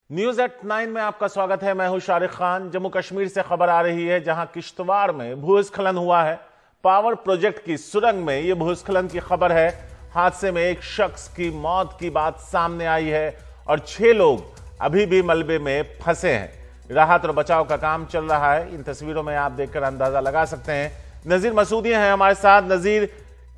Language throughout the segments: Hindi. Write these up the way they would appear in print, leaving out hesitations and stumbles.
न्यूज़@9 में आपका स्वागत है। मैं हूं शारिक खान। जम्मू कश्मीर से खबर आ रही है, जहां किश्तवाड़ में भूस्खलन हुआ है। पावर प्रोजेक्ट की सुरंग में यह भूस्खलन की खबर है। हादसे में एक शख्स की मौत की बात सामने आई है और 6 लोग अभी भी मलबे में फंसे हैं। राहत और बचाव का काम चल रहा है। इन तस्वीरों में आप देखकर अंदाजा लगा सकते हैं। नजीर मसूदी हैं हमारे साथ। नजीर,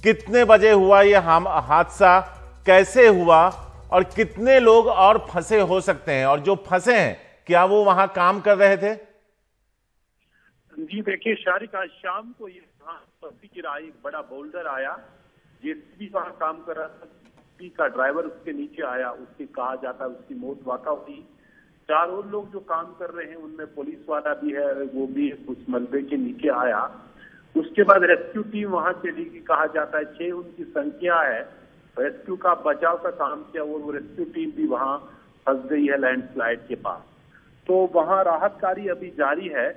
कितने बजे हुआ यह हादसा, कैसे हुआ और कितने लोग और फंसे हो सकते हैं, और जो फंसे हैं क्या वो वहां काम कर रहे थे? जी देखिए शारिक, आज शाम को ये पत्ती गिरा, एक बड़ा बोल्डर आया, जेसीबी वहां काम कर रहा था। जेसीबी का ड्राइवर उसके नीचे आया, उसकी कहा जाता है उसकी मौत वाक़ा हुई। 4 और लोग जो काम कर रहे हैं उनमें पुलिस वाला भी है, वो भी उस मलबे के नीचे आया। उसके बाद रेस्क्यू टीम वहां चली गई, कहा जाता है 6 उनकी संख्या है। रेस्क्यू का बचाव का काम किया और वो रेस्क्यू टीम भी वहां फंस गई है लैंडस्लाइड के पास। तो वहां राहत कार्य अभी जारी है।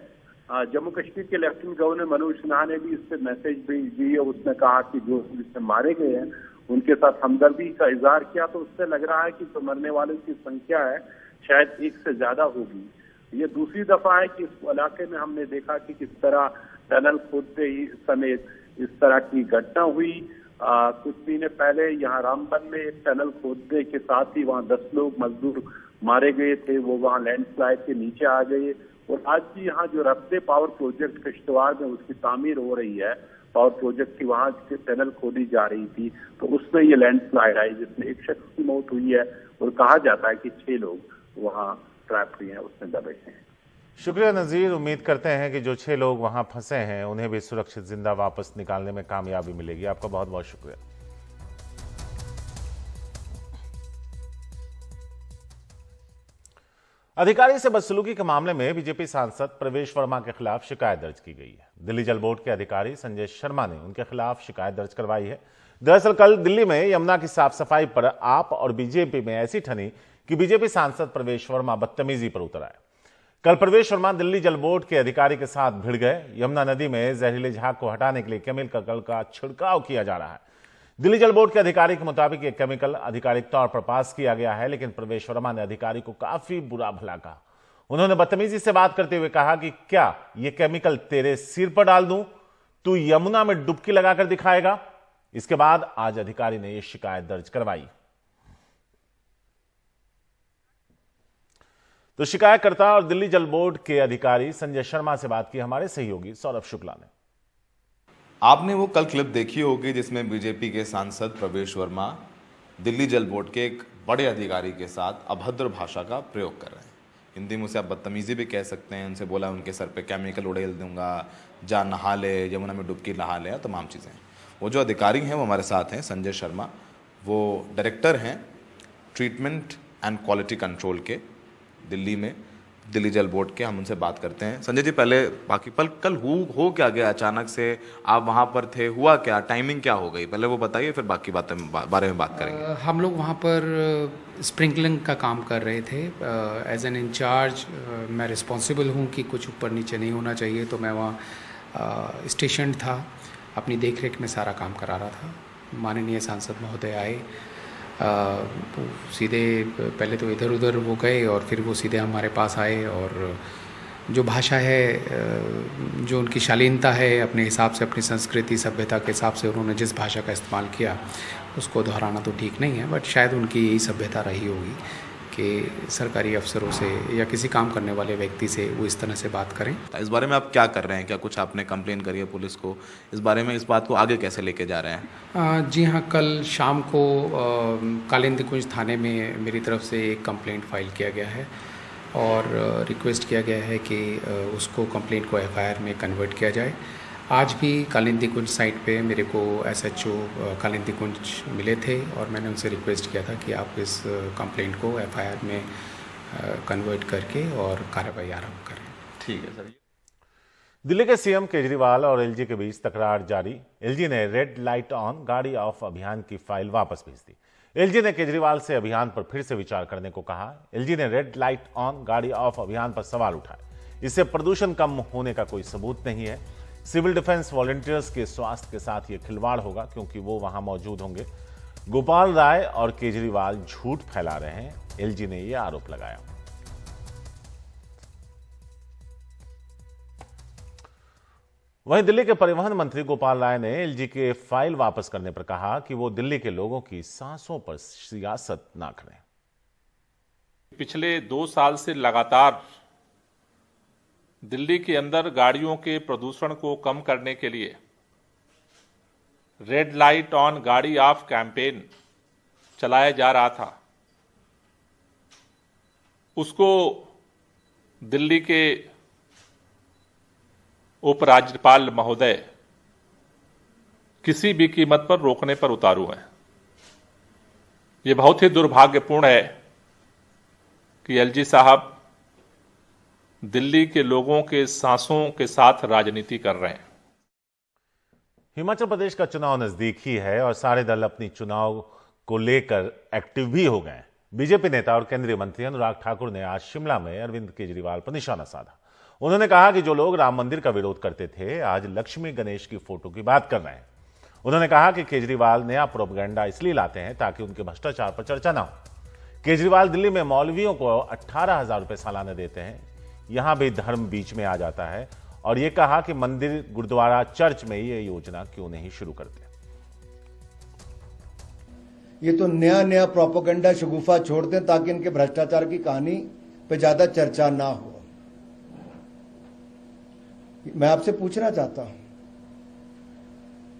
जम्मू कश्मीर के लेफ्टिनेंट गवर्नर मनोज सिन्हा ने भी इस पर मैसेज भेज दी है। उसने कहा कि जो इसमें मारे गए हैं उनके साथ हमदर्दी का इजहार किया। तो उससे लग रहा है कि जो मरने वालों की संख्या है शायद 1 से ज्यादा होगी। ये दूसरी दफा है कि इस इलाके में हमने देखा कि किस तरह टनल खोदते ही समेत इस तरह की घटना हुई। कुछ महीने पहले यहाँ रामबन में एक टनल खोदने के साथ ही वहाँ 10 लोग मजदूर मारे गए थे, वो वहाँ लैंडस्लाइड के नीचे आ गए। और आज भी यहाँ जो रफ्ते पावर प्रोजेक्ट किश्तवाड़ में उसकी तामीर हो रही है, पावर प्रोजेक्ट की वहाँ की टनल खोदी जा रही थी, तो उसमें ये लैंडस्लाइड आई जिसमें एक शख्स की मौत हुई है और कहा जाता है कि 6 लोग वहाँ ट्रैप हुए हैं, उसमें दबे हैं। शुक्रिया नजीर। उम्मीद करते हैं कि जो 6 लोग वहां फंसे हैं उन्हें भी सुरक्षित जिंदा वापस निकालने में कामयाबी मिलेगी। आपका बहुत बहुत शुक्रिया। अधिकारी से बदसलूकी के मामले में बीजेपी सांसद प्रवेश वर्मा के खिलाफ शिकायत दर्ज की गई है। दिल्ली जल बोर्ड के अधिकारी संजय शर्मा ने उनके खिलाफ शिकायत दर्ज करवाई है। दरअसल कल दिल्ली में यमुना की साफ सफाई पर आप और बीजेपी में ऐसी ठनी कि बीजेपी सांसद प्रवेश वर्मा बदतमीजी पर उतर आए। कल प्रवेश वर्मा दिल्ली जल बोर्ड के अधिकारी के साथ भिड़ गए। यमुना नदी में जहरीले झाग को हटाने के लिए केमिकल का छिड़काव किया जा रहा है। दिल्ली जल बोर्ड के अधिकारी के मुताबिक यह केमिकल आधिकारिक तौर पर पास किया गया है, लेकिन प्रवेश वर्मा ने अधिकारी को काफी बुरा भला कहा। उन्होंने बदतमीजी से बात करते हुए कहा कि क्या यह केमिकल तेरे सिर पर डाल दूं, तू यमुना में डुबकी लगाकर दिखाएगा। इसके बाद आज अधिकारी ने यह शिकायत दर्ज करवाई। तो शिकायतकर्ता और दिल्ली जल बोर्ड के अधिकारी संजय शर्मा से बात की हमारे सहयोगी सौरभ शुक्ला ने। आपने वो कल क्लिप देखी होगी जिसमें बीजेपी के सांसद प्रवेश वर्मा दिल्ली जल बोर्ड के एक बड़े अधिकारी के साथ अभद्र भाषा का प्रयोग कर रहे हैं। हिंदी में उसे आप बदतमीजी भी कह सकते हैं। उनसे बोला उनके सर पे केमिकल उड़ेल दूंगा, जा नहा ले, यमुना में डुबकी नहा ले, तमाम चीज़ें। वो जो अधिकारी हैं वो हमारे साथ हैं, संजय शर्मा। वो डायरेक्टर हैं ट्रीटमेंट एंड क्वालिटी कंट्रोल के दिल्ली में, दिल्ली जल बोर्ड के। हम उनसे बात करते हैं। संजय जी, पहले बाकी पल कल हो क्या गया? अचानक से आप वहाँ पर थे, हुआ क्या, टाइमिंग क्या हो गई, पहले वो बताइए, फिर बाकी बातें बारे में बात करेंगे। हम लोग वहाँ पर स्प्रिंकलिंग का काम कर रहे थे। एज एन इंचार्ज मैं रिस्पॉन्सिबल हूँ कि कुछ ऊपर नीचे नहीं होना चाहिए, तो मैं वहाँ स्टेशन था, अपनी देख रेख में सारा काम करा रहा था। माननीय सांसद महोदय आए, सीधे पहले तो इधर उधर वो गए और फिर वो सीधे हमारे पास आए, और जो भाषा है, जो उनकी शालीनता है, अपने हिसाब से, अपनी संस्कृति सभ्यता के हिसाब से उन्होंने जिस भाषा का इस्तेमाल किया उसको दोहराना तो ठीक नहीं है, बट शायद उनकी यही सभ्यता रही होगी कि सरकारी अफसरों से या किसी काम करने वाले व्यक्ति से वो इस तरह से बात करें। इस बारे में आप क्या कर रहे हैं? क्या कुछ आपने कंप्लेन करी है पुलिस को इस बारे में? इस बात को आगे कैसे लेके जा रहे हैं? जी हाँ, कल शाम को कालिंदी कुंज थाने में मेरी तरफ से एक कंप्लेंट फाइल किया गया है और रिक्वेस्ट किया गया है कि उसको कंप्लेंट को एफआईआर में कन्वर्ट किया जाए। आज भी कालिंदी कुंज साइट पे मेरे को एसएचओ कालिंदी कुंज मिले थे और मैंने उनसे रिक्वेस्ट किया था कि आप इस कंप्लेंट को एफआईआर में कन्वर्ट करके और कार्रवाई आरंभ करें। ठीक है सर। दिल्ली के सीएम केजरीवाल और एलजी के बीच तकरार जारी। एलजी ने रेड लाइट ऑन गाड़ी ऑफ अभियान की फाइल वापस भेज दी। एलजी ने केजरीवाल से अभियान पर फिर से विचार करने को कहा। एलजी ने रेड लाइट ऑन गाड़ी ऑफ अभियान पर सवाल उठाए। इससे प्रदूषण कम होने का कोई सबूत नहीं है। सिविल डिफेंस वॉलंटियर्स के स्वास्थ्य के साथ यह खिलवाड़ होगा क्योंकि वो वहां मौजूद होंगे। गोपाल राय और केजरीवाल झूठ फैला रहे हैं, एलजी ने यह आरोप लगाया। वहीं दिल्ली के परिवहन मंत्री गोपाल राय ने एलजी के फाइल वापस करने पर कहा कि वो दिल्ली के लोगों की सांसों पर सियासत ना करें। पिछले 2 साल से लगातार दिल्ली के अंदर गाड़ियों के प्रदूषण को कम करने के लिए रेड लाइट ऑन गाड़ी ऑफ कैंपेन चलाया जा रहा था। उसको दिल्ली के उपराज्यपाल महोदय किसी भी कीमत पर रोकने पर उतारू हैं। ये बहुत ही दुर्भाग्यपूर्ण है कि एलजी साहब दिल्ली के लोगों के सांसों के साथ राजनीति कर रहे हैं। हिमाचल प्रदेश का चुनाव नजदीक ही है और सारे दल अपनी चुनाव को लेकर एक्टिव भी हो गए। बीजेपी नेता और केंद्रीय मंत्री अनुराग ठाकुर ने आज शिमला में अरविंद केजरीवाल पर निशाना साधा। उन्होंने कहा कि जो लोग राम मंदिर का विरोध करते थे आज लक्ष्मी गणेश की फोटो की बात कर रहे हैं। उन्होंने कहा कि केजरीवाल नया प्रोपेगेंडा इसलिए लाते हैं ताकि उनके भ्रष्टाचार पर चर्चा ना हो। केजरीवाल दिल्ली में मौलवियों को 18,000 रुपए सालाना देते हैं, यहां भी धर्म बीच में आ जाता है, और यह कहा कि मंदिर, गुरुद्वारा, चर्च में ये योजना क्यों नहीं शुरू करते। ये तो नया नया प्रोपेगेंडा शगुफा छोड़ दें ताकि इनके भ्रष्टाचार की कहानी पे ज्यादा चर्चा ना हो। मैं आपसे पूछना चाहता हूं,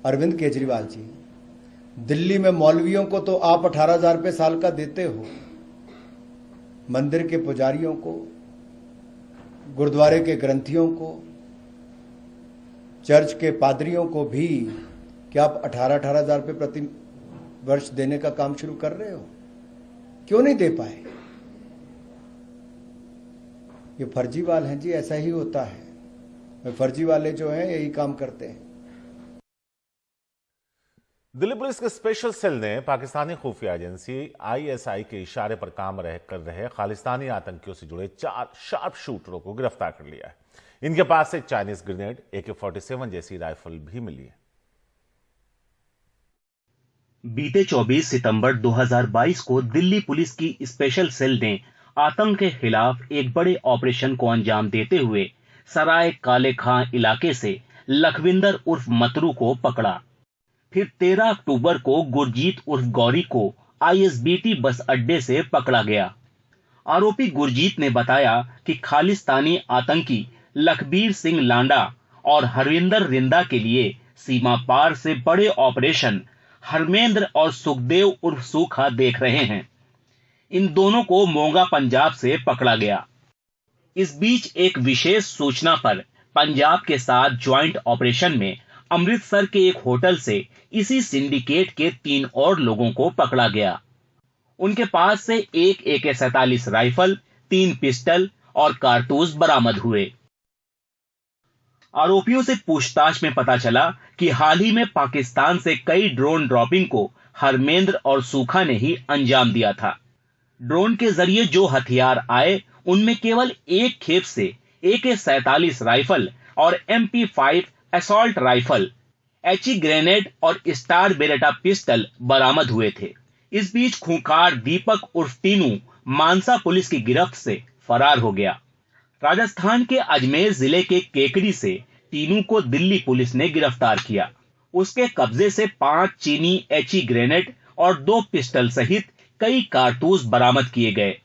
अरविंद केजरीवाल जी, दिल्ली में मौलवियों को तो आप 18,000 रुपये साल का देते हो, मंदिर के पुजारियों को, गुरुद्वारे के ग्रंथियों को, चर्च के पादरियों को भी क्या आप 18,000 रुपये प्रति वर्ष देने का काम शुरू कर रहे हो? क्यों नहीं दे पाए? ये फर्जीवाल हैं जी, ऐसा ही होता है। फर्जी वाले जो हैं यही काम करते हैं। दिल्ली पुलिस के स्पेशल सेल ने पाकिस्तानी खुफिया एजेंसी आईएसआई के इशारे पर काम कर रहे खालिस्तानी आतंकियों से जुड़े 4 शार्प शूटरों को गिरफ्तार कर लिया है। इनके पास से चाइनीज ग्रेनेड, AK-47 जैसी राइफल भी मिली है। बीते 24 सितंबर 2022 को दिल्ली पुलिस की स्पेशल सेल ने आतंक के खिलाफ एक बड़े ऑपरेशन को अंजाम देते हुए सराय काले खां इलाके से लखविंदर उर्फ मतरू को पकड़ा। फिर 13 अक्टूबर को गुरजीत उर्फ गौरी को ISBT बस अड्डे से पकड़ा गया। आरोपी गुरजीत ने बताया कि खालिस्तानी आतंकी लखबीर सिंह लांडा और हरविंदर रिंदा के लिए सीमा पार से बड़े ऑपरेशन हरमेंद्र और सुखदेव उर्फ सूखा देख रहे हैं। इन दोनों को मोगा पंजाब से पकड़ा गया। इस बीच एक विशेष सूचना पर पंजाब के साथ ज्वाइंट ऑपरेशन में अमृतसर के एक होटल से इसी सिंडिकेट के 3 और लोगों को पकड़ा गया। उनके पास से एक AK-47 राइफल, 3 पिस्टल और कारतूस बरामद हुए। आरोपियों से पूछताछ में पता चला कि हाल ही में पाकिस्तान से कई ड्रोन ड्रॉपिंग को हरमेंद्र और सूखा ने ही अंजाम दिया था। ड्रोन के जरिए जो हथियार आए उनमें केवल एक खेप से AK-47 राइफल और MP5 assault rifle, HE grenade और स्टार बेरेटा पिस्टल बरामद हुए थे। इस बीच खूंखार दीपक उर्फ टीनू मानसा पुलिस की गिरफ्त से फरार हो गया। राजस्थान के अजमेर जिले के केकड़ी से टीनू को दिल्ली पुलिस ने गिरफ्तार किया। उसके कब्जे से 5 चीनी HE ग्रेनेड और 2 पिस्टल सहित कई कारतूस बरामद किए गए।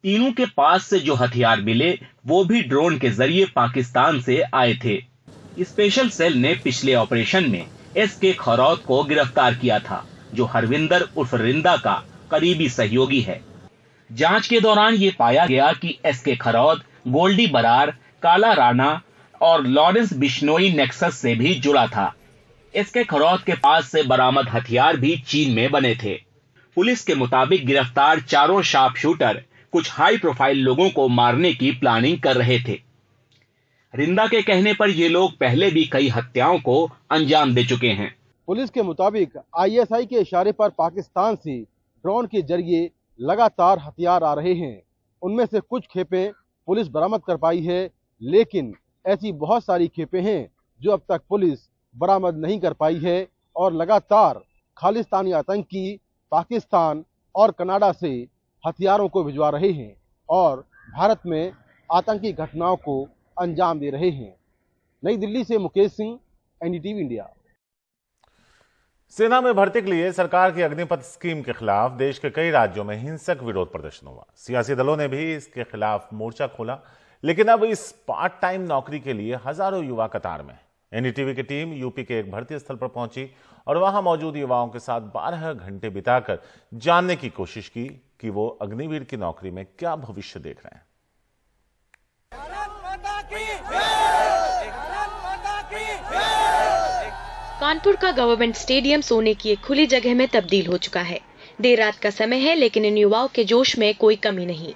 तीनों के पास से जो हथियार मिले वो भी ड्रोन के जरिए पाकिस्तान से आए थे। स्पेशल सेल ने पिछले ऑपरेशन में SK खरौत को गिरफ्तार किया था, जो हरविंदर उर्फ रिंदा का करीबी सहयोगी है। जांच के दौरान ये पाया गया कि SK खरौत गोल्डी बरार, काला राणा और लॉरेंस बिश्नोई नेक्सस से भी जुड़ा था। SK खरौत के पास से बरामद हथियार भी चीन में बने थे। पुलिस के मुताबिक गिरफ्तार चारों शार्प शूटर कुछ हाई प्रोफाइल लोगों को मारने की प्लानिंग कर रहे थे। रिंदा के कहने पर ये लोग पहले भी कई हत्याओं को अंजाम दे चुके हैं। पुलिस के मुताबिक ISI के इशारे पर पाकिस्तान से ड्रोन के जरिए लगातार हथियार आ रहे हैं। उनमें से कुछ खेपें पुलिस बरामद कर पाई है, लेकिन ऐसी बहुत सारी खेपें हैं जो अब तक पुलिस बरामद नहीं कर पाई है और लगातार खालिस्तानी आतंकी पाकिस्तान और कनाडा से हथियारों को भिजवा रहे हैं और भारत में आतंकी घटनाओं को अंजाम दे रहे हैं। नई दिल्ली से मुकेश सिंह, एनडीटीवी इंडिया। सेना में भर्ती के लिए सरकार की अग्निपथ स्कीम के खिलाफ देश के कई राज्यों में हिंसक विरोध प्रदर्शन हुआ। सियासी दलों ने भी इसके खिलाफ मोर्चा खोला, लेकिन अब इस पार्ट टाइम नौकरी के लिए हजारों युवा कतार में। एनडीटीवी की टीम यूपी के एक भर्ती स्थल पर पहुंची और वहां मौजूद युवाओं के साथ 12 घंटे बिताकर जानने की कोशिश की कि वो अग्निवीर की नौकरी में क्या भविष्य देख रहे हैं। कानपुर का गवर्नमेंट स्टेडियम सोने की एक खुली जगह में तब्दील हो चुका है। देर रात का समय है, लेकिन इन युवाओं के जोश में कोई कमी नहीं।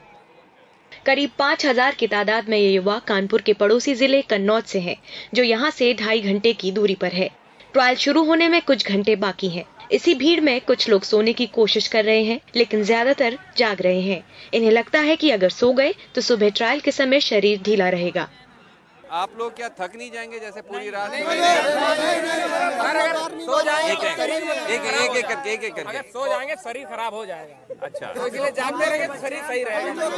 करीब 5000 की तादाद में ये युवा कानपुर के पड़ोसी जिले कन्नौज से हैं, जो यहाँ से 2.5 घंटे की दूरी पर है। ट्रायल शुरू होने में कुछ घंटे बाकी हैं। इसी भीड़ में कुछ लोग सोने की कोशिश कर रहे हैं, लेकिन ज्यादातर जाग रहे हैं। इन्हें लगता है कि अगर सो गए तो सुबह ट्रायल के समय शरीर ढीला रहेगा। आप लोग क्या थक नहीं जाएंगे जैसे पूरी रात? सो जाएंगे एक करके अगर सो जाएंगे शरीर खराब हो जाएगा। अच्छा, तो इसलिए जागते रहेंगे तो शरीर सही रहेगा।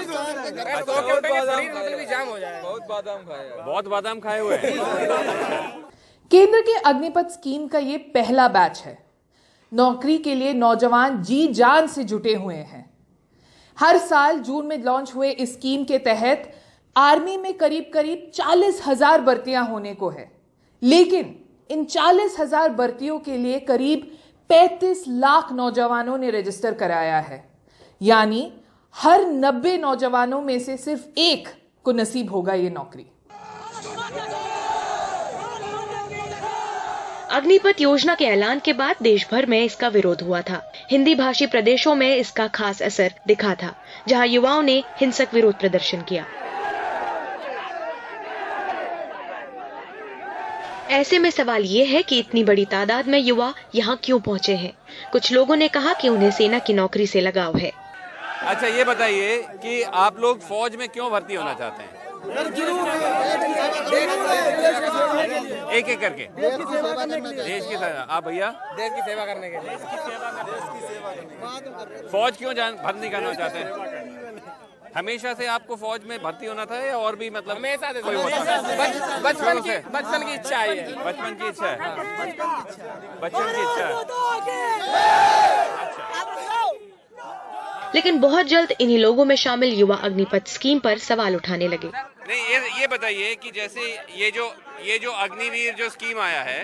शरीर मतलब जाम हो जाएगा। बहुत बादाम खाए हुए हैं। केंद्र के अग्निपथ स्कीम का ये पहला बैच है। नौकरी के लिए नौजवान जी जान से जुटे हुए हैं। हर साल जून में लॉन्च हुए इस स्कीम के तहत आर्मी में करीब 40,000 भर्तियां होने को है, लेकिन इन 40,000 भर्तियों के लिए करीब 35 लाख नौजवानों ने रजिस्टर कराया है। यानी हर 90 नौजवानों में से सिर्फ एक को नसीब होगा ये नौकरी। अग्निपथ योजना के ऐलान के बाद देश भर में इसका विरोध हुआ था। हिंदी भाषी प्रदेशों में इसका खास असर दिखा था, जहां युवाओं ने हिंसक विरोध प्रदर्शन किया। ऐसे में सवाल ये है कि इतनी बड़ी तादाद में युवा यहाँ क्यों पहुँचे हैं। कुछ लोगों ने कहा कि उन्हें सेना की नौकरी से लगाव है। अच्छा, ये बताइए कि आप लोग फौज में क्यों भर्ती होना चाहते हैं? एक एक करके देश की सेवा। आप भैया? देश की सेवा करने के लिए। फौज क्यों भर्ती करना चाहते हैं? हमेशा से आपको फौज में भर्ती होना था या और भी मतलब हमेशा से? बचपन की इच्छा है। बचपन की इच्छा है। लेकिन बहुत जल्द इन्हीं लोगों में शामिल युवा अग्निपथ स्कीम पर सवाल उठाने लगे। नहीं, ये बताइए कि जैसे ये जो अग्निवीर जो स्कीम आया है,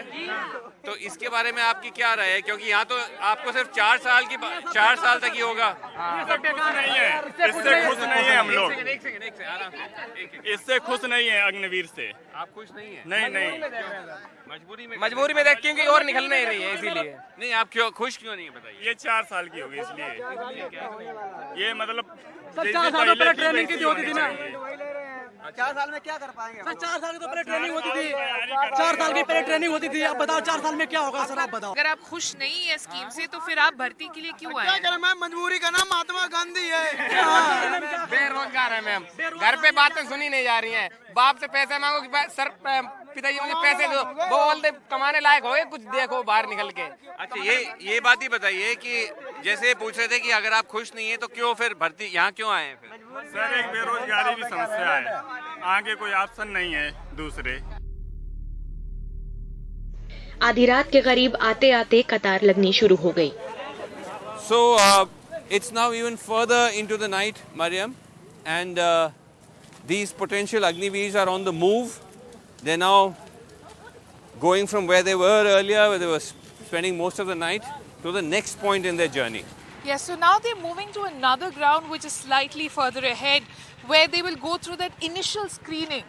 तो इसके बारे में आपकी क्या राय है? क्योंकि यहाँ तो आपको सिर्फ 4 साल तक ही होगा। नहीं है, इससे खुश नहीं है हम लोग। इससे खुश नहीं है अग्निवीर से। आप खुश नहीं है? नहीं। मजबूरी में देख, क्योंकि और निकल नहीं रही है इसीलिए। नहीं, आप खुश क्यों नहीं है बताइए? ये 4 साल की होगी इसलिए। ये मतलब 4 साल तो पहले ट्रेनिंग की होती थी ना। 4 साल में क्या कर पाएंगे? सर 4 साल की तो पहले ट्रेनिंग होती थी। 4 साल की पहले ट्रेनिंग होती थी। अब बताओ 4 साल में क्या होगा सर, आप बताओ। अगर आप खुश नहीं है स्कीम से तो फिर आप भर्ती के लिए क्यों आए? क्या करें मैम, मजबूरी का नाम महात्मा गांधी है। बेरोजगार है मैम, घर पे बातें सुनी नहीं जा रही हैं। बाप से पैसे मांगो कि सर पिताजी मुझे पैसे दो, वो बोलते कमाने लायक हो कुछ देखो बाहर निकल के। अच्छा, ये बात ही बताइए कि जैसे पूछ रहे थे कि अगर आप खुश नहीं है तो क्यों फिर भर्ती यहाँ क्यों आए हैं फिर? सर एक बेरोजगारी की समस्या है, आगे कोई ऑप्शन नहीं है दूसरे। आधी रात के करीब आते आते कतार लगनी शुरू हो गई। So it's now even further into the night, Mariam, and these potential Agniveers are on the move. They're now going from where they were earlier, where they were spending most of the night, to the next point in their journey. Yes, so now they're moving to another ground which is slightly further ahead, where they will go through that initial screening,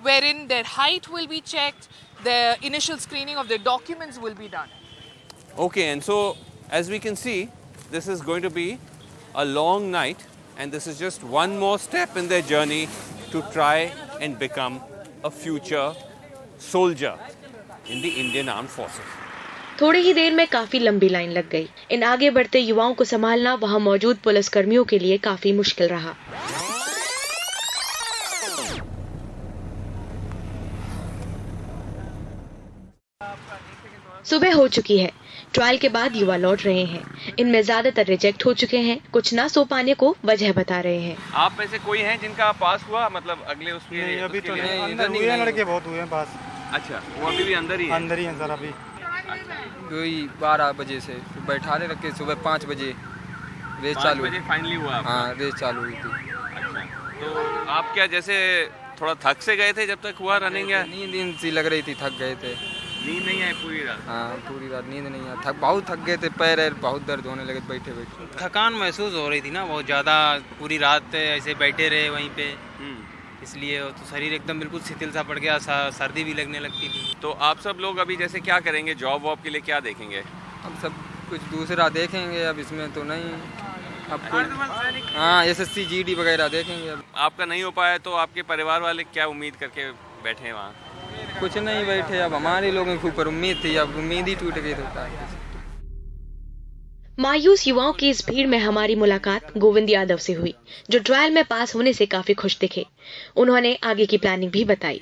wherein their height will be checked, the initial screening of their documents will be done. Okay, and so as we can see, this is going to be a long night, and this is just one more step in their journey to try and become a future soldier in the Indian Armed Forces. थोड़ी ही देर में काफी लंबी लाइन लग गई। इन आगे बढ़ते युवाओं को संभालना वहां मौजूद पुलिसकर्मियों के लिए काफी मुश्किल रहा। सुबह हो चुकी है। ट्रायल के बाद युवा लौट रहे हैं। इनमें ज्यादातर रिजेक्ट हो चुके हैं, कुछ ना सो पाने को वजह बता रहे हैं। आप में से कोई है जिनका पास हुआ, मतलब अगले उसके? नहीं, अभी तो नहीं, हुए लड़के बहुत हुए हैं पास। अच्छा, वो अभी भी अंदर ही है? अंदर ही है सर अभी। कोई 12 बजे से बैठाने रखे, सुबह 5 बजे रेस चालू। 5 बजे फाइनली हुआ आपका? हाँ, रेस चालू हुई थी। अच्छा, तो आप क्या जैसे थोड़ा थक से गए थे जब तक हुआ रनिंग? या नींद सी लग रही थी, थक गए थे। नींद नहीं आई पूरी रात? हाँ, पूरी रात नींद नहीं आई, बहुत थक गए थे, पैर बहुत दर्द होने लगे बैठे बैठे। थकान महसूस हो रही थी ना बहुत ज़्यादा, पूरी रात ऐसे बैठे रहे वहीं पे, इसलिए तो शरीर एकदम बिल्कुल शिथिल सा पड़ गया, सर्दी भी लगने लगती थी। तो आप सब लोग अभी जैसे क्या करेंगे, जॉब वॉब के लिए क्या देखेंगे? अब सब कुछ दूसरा देखेंगे, अब इसमें तो नहीं, अब हाँ SSC GD वगैरह देखेंगे। अब आपका नहीं हो पाया तो आपके परिवार वाले क्या उम्मीद करके बैठे हैं वहाँ? कुछ नहीं बैठे, अब हमारे लोगों के ऊपर उम्मीद थी, अब उम्मीद ही टूट गई तो। मायूस युवाओं की इस भीड़ में हमारी मुलाकात गोविंद यादव से हुई, जो ट्रायल में पास होने से काफी खुश दिखे। उन्होंने आगे की प्लानिंग भी बताई।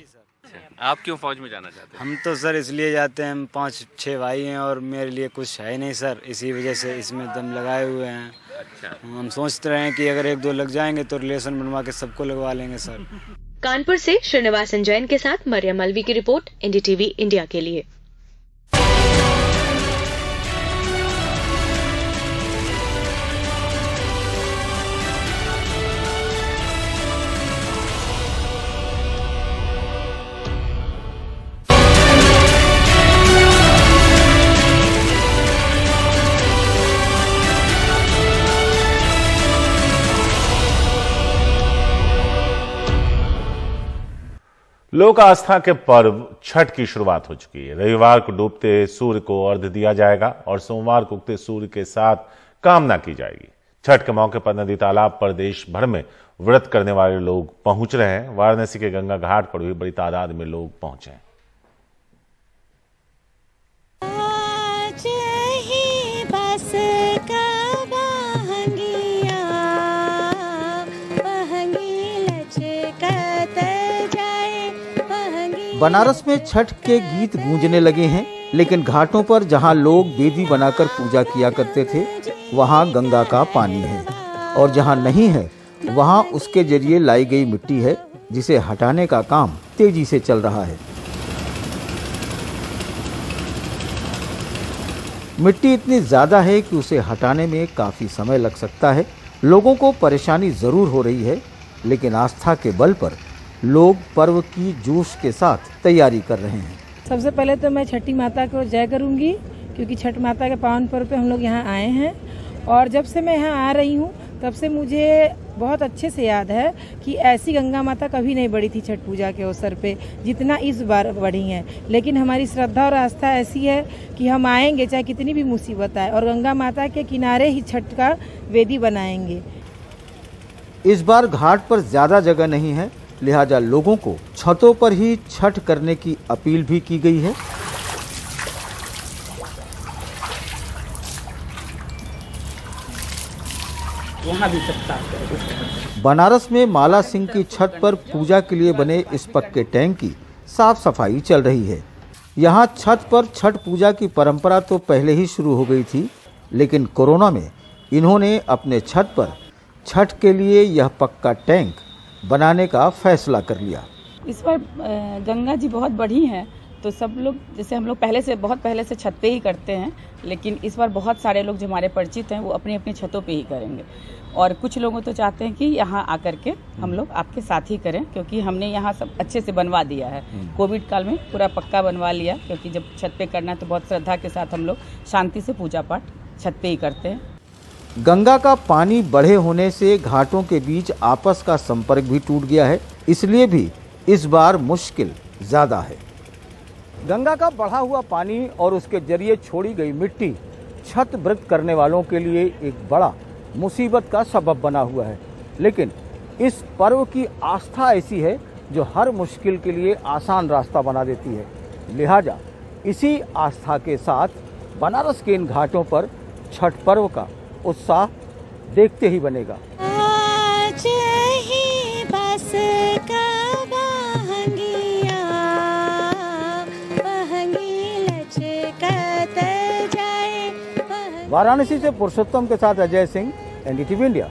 आप क्यों फौज में जाना चाहते हैं? हम तो सर इसलिए जाते हैं, हम 5-6 भाई हैं और मेरे लिए कुछ है नहीं सर, इसी वजह से इसमें दम लगाए हुए हैं। अच्छा, हम सोचते रहे कि अगर 1-2 लग जाएंगे तो रिलेशन बनवा के सबको लगवा लेंगे सर। कानपुर से श्रीनिवासन जैन के साथ मरियम अलवी की रिपोर्ट, NDTV इंडिया के लिए। लोक आस्था के पर्व छठ की शुरुआत हो चुकी है। रविवार को डूबते सूर्य को अर्घ्य दिया जाएगा और सोमवार को उगते सूर्य के साथ कामना की जाएगी। छठ के मौके पर नदी तालाब पर देश भर में व्रत करने वाले लोग पहुंच रहे हैं। वाराणसी के गंगा घाट पर भी बड़ी तादाद में लोग पहुंचे हैं। बनारस में छठ के गीत गूंजने लगे हैं, लेकिन घाटों पर जहां लोग वेदी बनाकर पूजा किया करते थे, वहां गंगा का पानी है और जहां नहीं है वहां उसके जरिए लाई गई मिट्टी है, जिसे हटाने का काम तेजी से चल रहा है। मिट्टी इतनी ज्यादा है कि उसे हटाने में काफी समय लग सकता है। लोगों को परेशानी जरूर हो रही है, लेकिन आस्था के बल पर लोग पर्व की जोश के साथ तैयारी कर रहे हैं। सबसे पहले तो मैं छठी माता को जय करूंगी, क्योंकि छठ माता के पावन पर्व पे हम लोग यहाँ आए हैं और जब से मैं यहाँ आ रही हूँ तब से मुझे बहुत अच्छे से याद है कि ऐसी गंगा माता कभी नहीं बढ़ी थी छठ पूजा के अवसर पे जितना इस बार बढ़ी हैं। लेकिन हमारी श्रद्धा और आस्था ऐसी है कि हम आएंगे चाहे कितनी भी मुसीबत आए और गंगा माता के किनारे ही छठ का वेदी बनाएंगे। इस बार घाट पर ज्यादा जगह नहीं है, लिहाजा लोगों को छतों पर ही छठ करने की अपील भी की गई है। वहाँ भी सकता बनारस में माला सिंह की छत पर पूजा के लिए बने इस पक्के टैंक की साफ सफाई चल रही है। यहाँ छत पर छठ पूजा की परंपरा तो पहले ही शुरू हो गई थी, लेकिन कोरोना में इन्होंने अपने छत पर छठ के लिए यह पक्का टैंक बनाने का फैसला कर लिया। इस बार गंगा जी बहुत बड़ी हैं, तो सब लोग जैसे हम लोग बहुत पहले से छत पे ही करते हैं, लेकिन इस बार बहुत सारे लोग जो हमारे परिचित हैं वो अपनी अपनी छतों पे ही करेंगे और कुछ लोगों तो चाहते हैं कि यहाँ आकर के हम लोग आपके साथ ही करें, क्योंकि हमने यहाँ सब अच्छे से बनवा दिया है। कोविड काल में पूरा पक्का बनवा लिया, क्योंकि जब छत पे करना है तो बहुत श्रद्धा के साथ हम लोग शांति से पूजा पाठ छत पे ही करते हैं। गंगा का पानी बढ़े होने से घाटों के बीच आपस का संपर्क भी टूट गया है, इसलिए भी इस बार मुश्किल ज्यादा है। गंगा का बढ़ा हुआ पानी और उसके जरिए छोड़ी गई मिट्टी छत व्रत करने वालों के लिए एक बड़ा मुसीबत का सबब बना हुआ है, लेकिन इस पर्व की आस्था ऐसी है जो हर मुश्किल के लिए आसान रास्ता बना देती है। लिहाजा इसी आस्था के साथ बनारस के इन घाटों पर छठ पर्व का उत्साह देखते ही बनेगा। आज ही बस का बहंगिया, बहंगी लचकत जाए। वाराणसी से पुरुषोत्तम के साथ अजय सिंह, NDTV इंडिया।